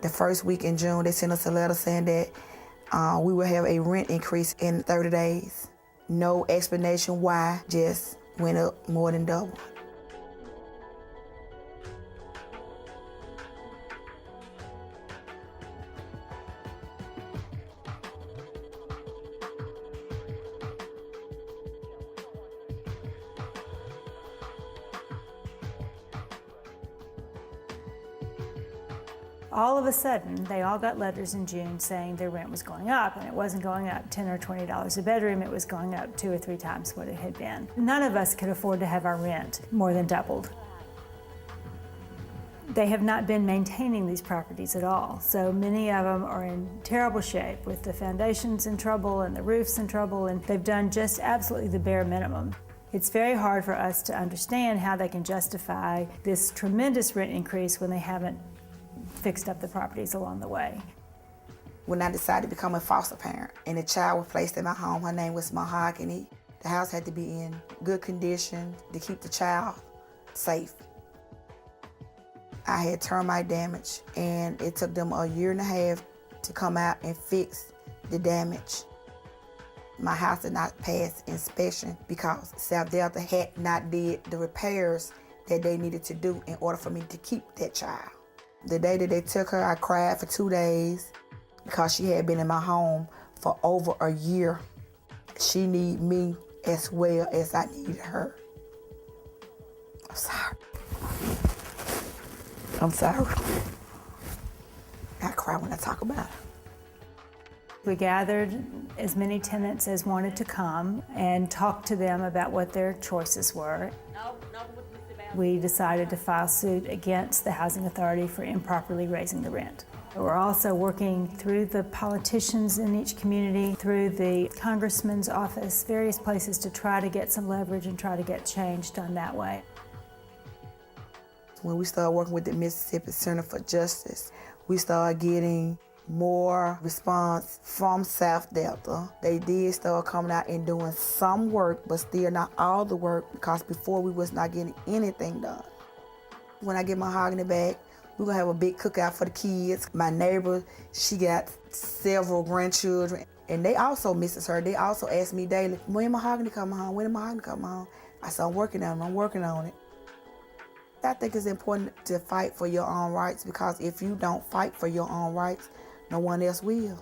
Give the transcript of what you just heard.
The first week in June, they sent us a letter saying that we will have a rent increase in 30 days. No explanation why, just went up more than double. All of a sudden, they all got letters in June saying their rent was going up, and it wasn't going up $10 or $20 a bedroom, it was going up 2 or 3 times what it had been. None of us could afford to have our rent more than doubled. They have not been maintaining these properties at all, so many of them are in terrible shape with the foundations in trouble and the roofs in trouble, and they've done just absolutely the bare minimum. It's very hard for us to understand how they can justify this tremendous rent increase when they haven't fixed up the properties along the way. When I decided to become a foster parent and a child was placed in my home, her name was Mahogany. The house had to be in good condition to keep the child safe. I had termite damage, and it took them a year and a half to come out and fix the damage. My house did not pass inspection because South Delta had not did the repairs that they needed to do in order for me to keep that child. The day that they took her, I cried for 2 days because she had been in my home for over a year. She needed me as well as I needed her. I'm sorry. I'm sorry. I cry when I talk about it. We gathered as many tenants as wanted to come and talked to them about what their choices were. We decided to file suit against the Housing Authority for improperly raising the rent. We're also working through the politicians in each community, through the congressman's office, various places to try to get some leverage and try to get change done that way. When we started working with the Mississippi Center for Justice, we started getting more response from South Delta. They did start coming out and doing some work, but still not all the work, because before we was not getting anything done. When I get Mahogany back, we're gonna have a big cookout for the kids. My neighbor, she got several grandchildren, and they also misses her. They also ask me daily, when Mahogany come home, when Mahogany come home? I said, I'm working on it. I think it's important to fight for your own rights, because if you don't fight for your own rights, no one else will.